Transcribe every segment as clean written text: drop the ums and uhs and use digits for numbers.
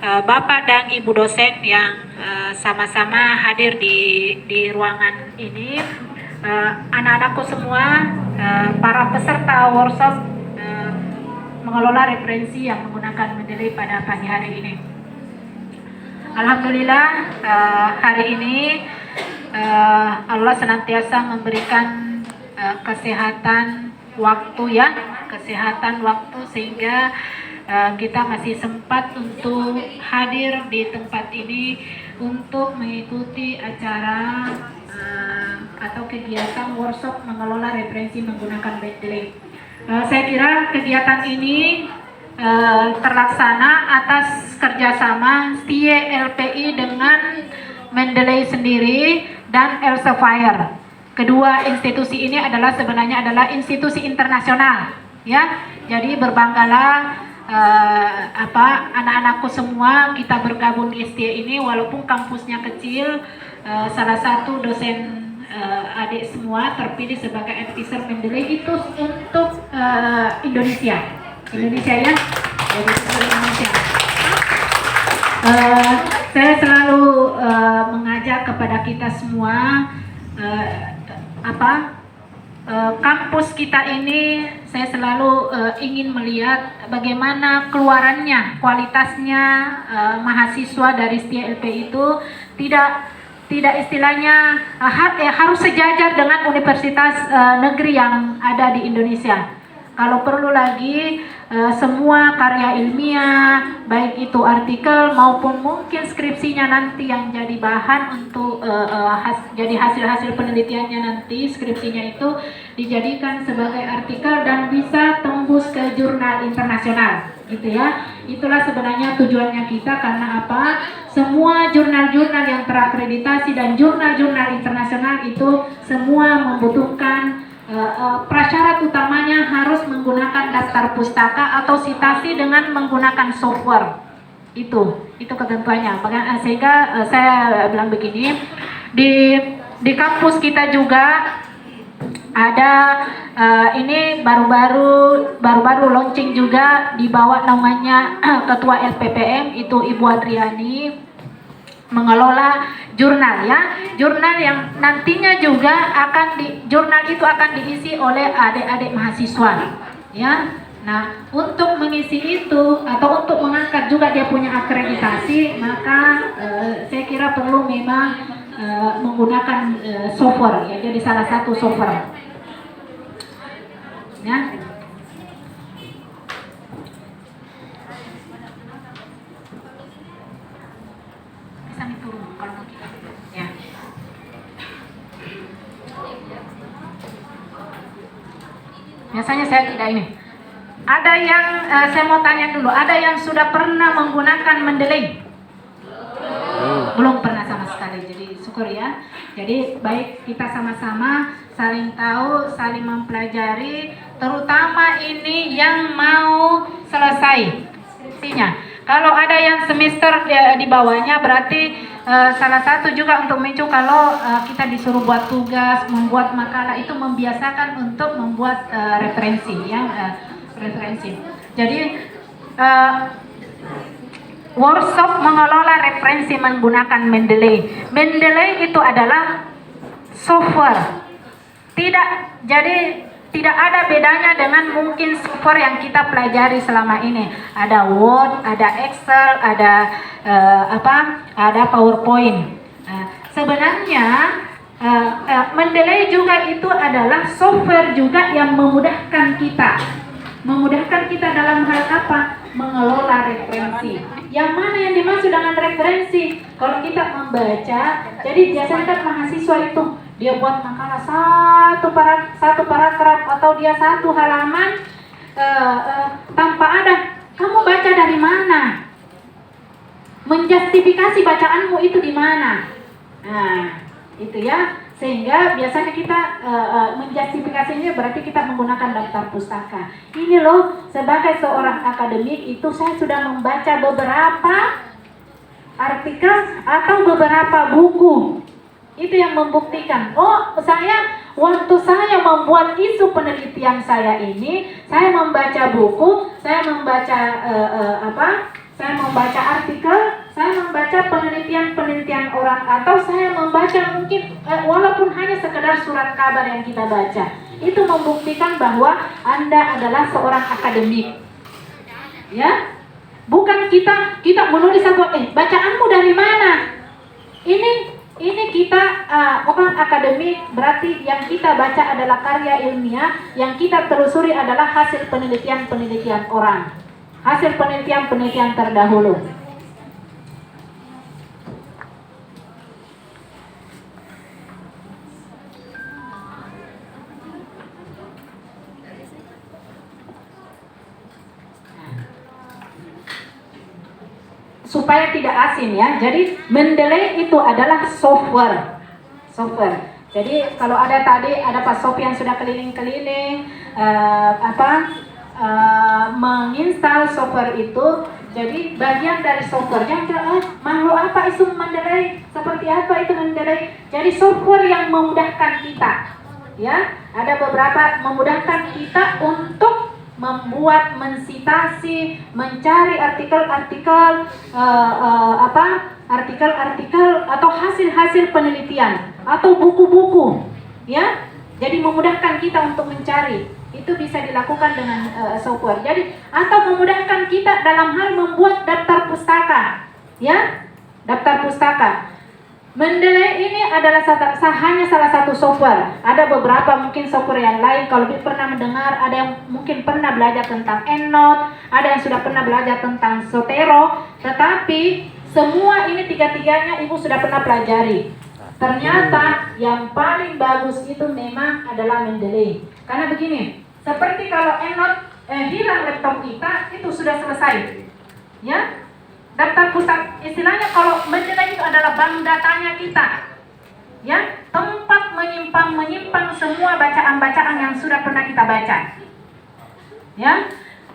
Bapak dan Ibu dosen yang sama-sama hadir di ruangan ini, anak-anakku semua, para peserta workshop mengelola referensi yang menggunakan Mendeley pada pagi hari ini. Alhamdulillah, hari ini Allah senantiasa memberikan kesehatan waktu sehingga kita masih sempat untuk hadir di tempat ini untuk mengikuti acara atau kegiatan workshop mengelola referensi menggunakan Mendeley. Saya kira kegiatan ini terlaksana atas kerjasama STIE LPI dengan Mendeley sendiri dan Elsevier. Kedua institusi ini sebenarnya adalah institusi internasional, ya. Jadi berbanggalah anak-anakku semua kita bergabung di STIE ini, walaupun kampusnya kecil. Salah satu dosen adik semua terpilih sebagai advisor Mendeley itu untuk Indonesia ya, jadi Indonesia. Saya selalu mengajak kepada kita semua kampus kita ini, saya selalu ingin melihat bagaimana keluarannya, kualitasnya mahasiswa dari STIE LPI itu tidak istilahnya harus sejajar dengan universitas negeri yang ada di Indonesia. Kalau perlu lagi semua karya ilmiah, baik itu artikel maupun mungkin skripsinya nanti yang jadi bahan untuk jadi hasil-hasil penelitiannya nanti, skripsinya itu dijadikan sebagai artikel dan bisa tembus ke jurnal internasional, gitu ya. Itulah sebenarnya tujuannya kita, karena apa? Semua jurnal-jurnal yang terakreditasi dan jurnal-jurnal internasional itu semua membutuhkan prasyarat utamanya harus menggunakan daftar pustaka atau sitasi dengan menggunakan software. Itu ketentuannya. Sehingga saya bilang begini, di kampus kita juga ada ini baru-baru launching juga, dibawa namanya Ketua LPPM itu Ibu Adriani, mengelola jurnal jurnal yang nantinya juga jurnal itu akan diisi oleh adik-adik mahasiswa ya. Nah, untuk mengisi itu atau untuk mengangkat juga dia punya akreditasi, maka saya kira perlu memang menggunakan software ya, jadi salah satu software ya. Biasanya saya tidak ini. Ada yang saya mau tanya dulu, ada yang sudah pernah menggunakan Mendeley? Belum pernah sama sekali, jadi syukur ya. Jadi baik kita sama-sama saling tahu, saling mempelajari, terutama ini yang mau selesai skripsinya. Kalau ada yang semester di bawahnya, berarti salah satu juga untuk memicu kalau kita disuruh buat tugas, membuat makalah, itu membiasakan untuk membuat referensi ya, referensi. Jadi workshop mengelola referensi menggunakan Mendeley. Mendeley itu adalah software. Tidak ada bedanya dengan mungkin software yang kita pelajari selama ini. Ada Word, ada Excel, ada ada PowerPoint. Sebenarnya Mendeley juga itu adalah software juga yang memudahkan kita dalam hal apa? Mengelola referensi. Yang mana yang dimaksud dengan referensi? Kalau kita membaca, jadi biasanya kan mahasiswa itu dia buat makalah satu paragraf atau dia satu halaman tanpa ada kamu baca dari mana, menjustifikasi bacaanmu itu di mana. Nah, itu ya. Sehingga biasanya kita menjustifikasinya berarti kita menggunakan daftar pustaka. Ini loh, sebagai seorang akademik itu saya sudah membaca beberapa artikel atau beberapa buku. Itu yang membuktikan, waktu saya membuat isu penelitian saya ini, saya membaca buku, saya membaca saya membaca artikel, saya membaca penelitian-penelitian orang, atau saya membaca mungkin walaupun hanya sekedar surat kabar yang kita baca, itu membuktikan bahwa Anda adalah seorang akademik. Ya, bukan kita menulis satu, bacaanmu dari mana? Ini kita orang akademik, berarti yang kita baca adalah karya ilmiah, yang kita telusuri adalah hasil penelitian-penelitian orang, hasil penelitian-penelitian terdahulu. Supaya tidak asin ya. Jadi Mendeley itu adalah software. Jadi kalau ada tadi ada Pak Sofi yang sudah keliling-keliling menginstal software itu. Jadi bagian dari software yang makhluk apa itu Mendeley? Seperti apa itu Mendeley? Jadi software yang memudahkan kita. Ya, ada beberapa memudahkan kita untuk membuat, mensitasi, mencari artikel-artikel artikel-artikel atau hasil-hasil penelitian atau buku-buku, ya. Jadi memudahkan kita untuk mencari. Itu bisa dilakukan dengan software. Jadi atau memudahkan kita dalam hal membuat daftar pustaka, ya. Daftar pustaka. Mendeley ini adalah hanya salah satu software. Ada beberapa mungkin software yang lain. Kalau lebih pernah mendengar, ada yang mungkin pernah belajar tentang EndNote, ada yang sudah pernah belajar tentang Zotero. Tetapi semua ini tiga-tiganya Ibu sudah pernah pelajari. Ternyata yang paling bagus itu memang adalah Mendeley. Karena begini, seperti kalau EndNote hilang laptop kita, itu sudah selesai. Ya. Daftar pusat, istilahnya kalau Mendeley itu adalah bank datanya kita, ya, tempat menyimpan semua bacaan-bacaan yang sudah pernah kita baca, ya.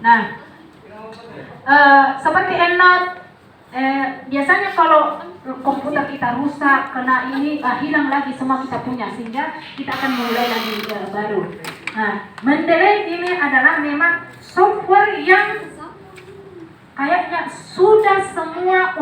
Nah, seperti EndNote, biasanya kalau komputer kita rusak, kena ini, hilang lagi semua kita punya, sehingga kita akan mulai lagi baru. Nah, Mendeley ini adalah memang software yang kayaknya sudah semua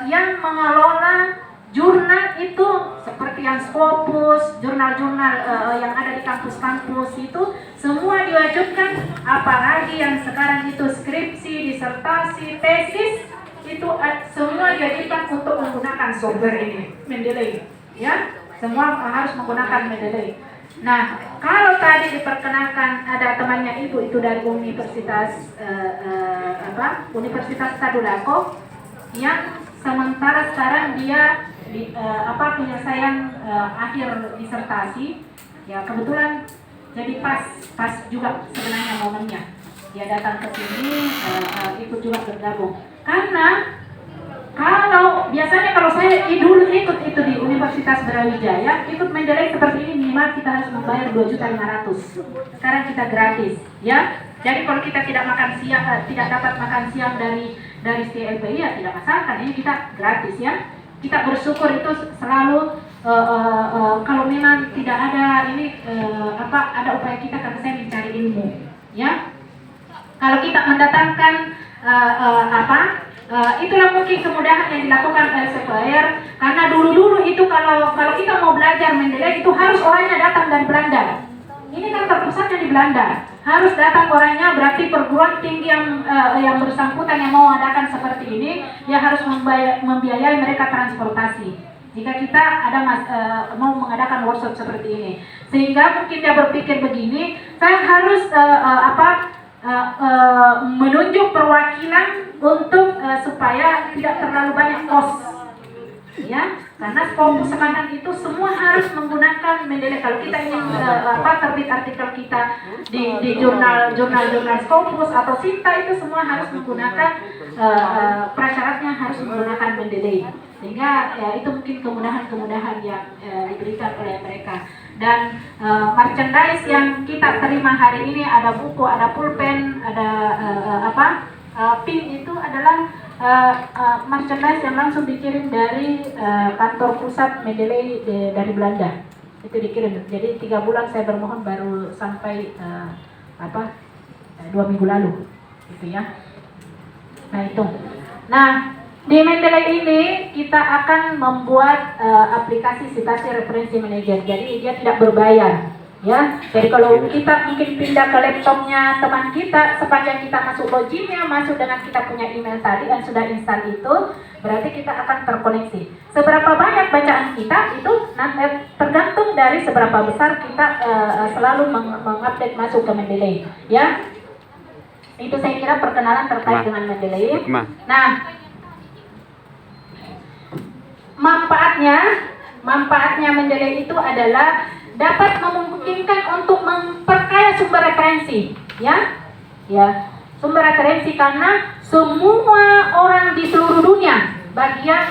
yang mengelola jurnal itu seperti yang Scopus, jurnal-jurnal yang ada di kampus-kampus itu semua diwajibkan, apalagi yang sekarang itu skripsi, disertasi, tesis itu semua diwajibkan untuk menggunakan software ini, Mendeley, ya, semua harus menggunakan Mendeley. Nah, kalau tadi diperkenalkan ada temannya Ibu itu dari Universitas Universitas Tadulako yang sementara sekarang dia penyelesaian akhir disertasi, ya kebetulan jadi pas juga sebenarnya momennya dia datang ke sini ikut juga bergabung. Karena kalau biasanya kalau saya dulu ikut itu di Universitas Brawijaya, ikut Mendeley seperti ini minimal kita harus membayar 2.500.000. Sekarang kita gratis, ya. Jadi kalau kita tidak makan siang, tidak dapat makan siang dari CLPI, ya tidak masalah, kan ini kita gratis, ya. Kita bersyukur itu selalu kalau memang tidak ada ini ada upaya kita karena saya mencari ilmu, ya. Kalau kita mendatangkan itulah mungkin kemudahan yang dilakukan Elsevier, karena dulu itu kalau kita mau belajar Mendeley itu harus orangnya datang dari Belanda. Ini kan terpusatnya di Belanda, harus datang orangnya, berarti perguruan tinggi yang bersangkutan yang mau mengadakan seperti ini, dia harus membiayai mereka transportasi. Jika kita mau mengadakan workshop seperti ini, sehingga mungkin dia berpikir begini, saya harus menunjuk perwakilan untuk supaya tidak terlalu banyak kos, ya, karena fokus sekarang itu semua harus menggunakan Mendeley. Kalau kita ingin terbit artikel kita di jurnal Scopus atau Sinta, itu semua harus menggunakan prasyaratnya harus menggunakan Mendeley, sehingga ya, itu mungkin kemudahan yang diberikan oleh mereka. Dan merchandise yang kita terima hari ini ada buku, ada pulpen, ada pin, itu adalah merchandise yang langsung dikirim dari kantor pusat Mendeley dari Belanda. Itu dikirim. Jadi 3 bulan saya bermohon baru sampai 2 minggu lalu, gitu ya. Nah itu. Nah di Mendeley ini kita akan membuat aplikasi citasi referensi manager. Jadi dia tidak berbayar. Ya, jadi kalau kita mungkin pindah ke laptopnya teman kita, sepanjang kita masuk loginnya, masuk dengan kita punya email tadi dan sudah install itu, berarti kita akan terkoneksi. Seberapa banyak bacaan kita itu tergantung dari seberapa besar kita selalu mengupdate masuk ke Mendeley. Ya, itu saya kira perkenalan terkait dengan Mendeley. Nah, manfaatnya Mendeley itu adalah dapat memungkinkan untuk memperkaya sumber referensi, ya, sumber referensi, karena semua orang di seluruh dunia, bagian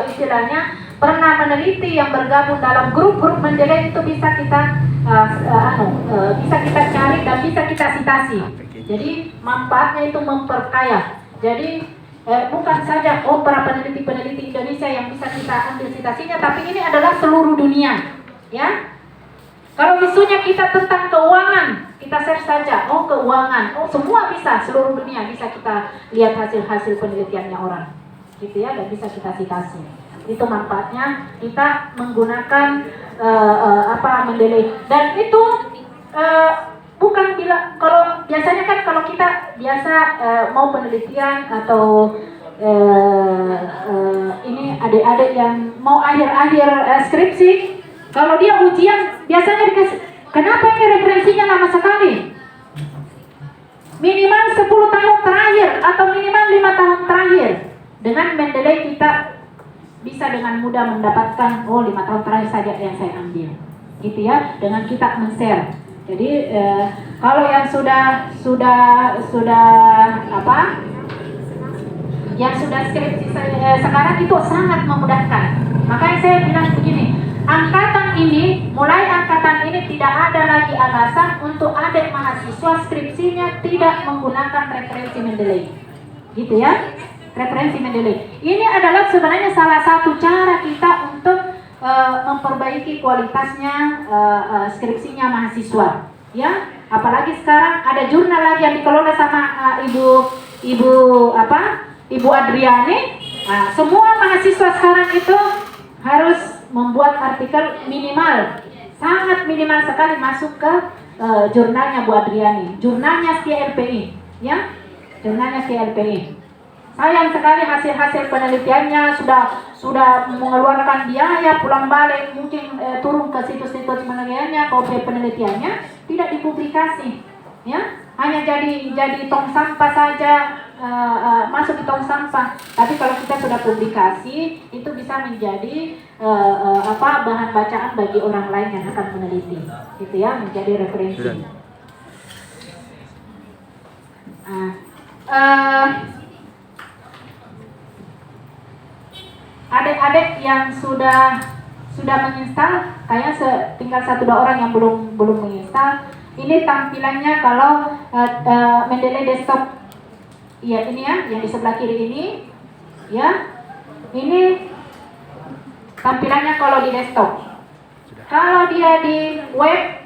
istilahnya pernah meneliti yang bergabung dalam grup-grup Mendeley itu bisa kita bisa kita cari dan bisa kita citasi. Jadi manfaatnya itu memperkaya. Jadi bukan saja para peneliti-peneliti Indonesia yang bisa kita ambil citasinya, tapi ini adalah seluruh dunia. Ya, kalau isunya kita tentang keuangan, kita search saja, keuangan, semua bisa, seluruh dunia bisa kita lihat hasil-hasil penelitiannya orang, gitu ya, dan bisa kita citasi. Itu manfaatnya kita menggunakan Mendeley. Dan itu bukan kalau biasanya kan kalau kita biasa mau penelitian atau ini adik-adik yang mau akhir-akhir skripsi. Kalau dia ujian, biasanya dikasih, kenapa ini referensinya lama sekali? Minimal 10 tahun terakhir atau minimal 5 tahun terakhir. Dengan Mendeley kita bisa dengan mudah mendapatkan 5 tahun terakhir saja yang saya ambil. Gitu ya, dengan kita men-share. Jadi kalau yang sudah yang sudah skripsi sekarang itu sangat memudahkan. Makanya saya bilang begini, angkatan ini tidak ada lagi alasan untuk adik mahasiswa skripsinya tidak menggunakan referensi Mendeley, gitu ya, referensi Mendeley. Ini adalah sebenarnya salah satu cara kita untuk memperbaiki kualitasnya skripsinya mahasiswa, ya. Apalagi sekarang ada jurnal lagi yang dikelola sama Ibu Adriani. Nah, semua mahasiswa sekarang itu harus membuat artikel sangat minimal sekali masuk ke jurnalnya Bu Adriani, jurnalnya Setia LPI, ya, jurnalnya Setia LPI. Sayang sekali hasil-hasil penelitiannya sudah mengeluarkan biaya pulang balik, mungkin turun ke situs-situs penelitiannya, kopi penelitiannya tidak dipublikasi, ya, hanya jadi tong sampah saja. Masuk di tong sampah. Tapi kalau kita sudah publikasi, itu bisa menjadi bahan bacaan bagi orang lain yang akan meneliti, gitu ya, menjadi referensi. Adik-adik yang sudah menginstal, kayaknya tinggal 1-2 orang yang belum menginstal. Ini tampilannya kalau Mendeley desktop. Ya, ini ya, yang di sebelah kiri ini, ya, ini tampilannya kalau di desktop. Kalau dia di web,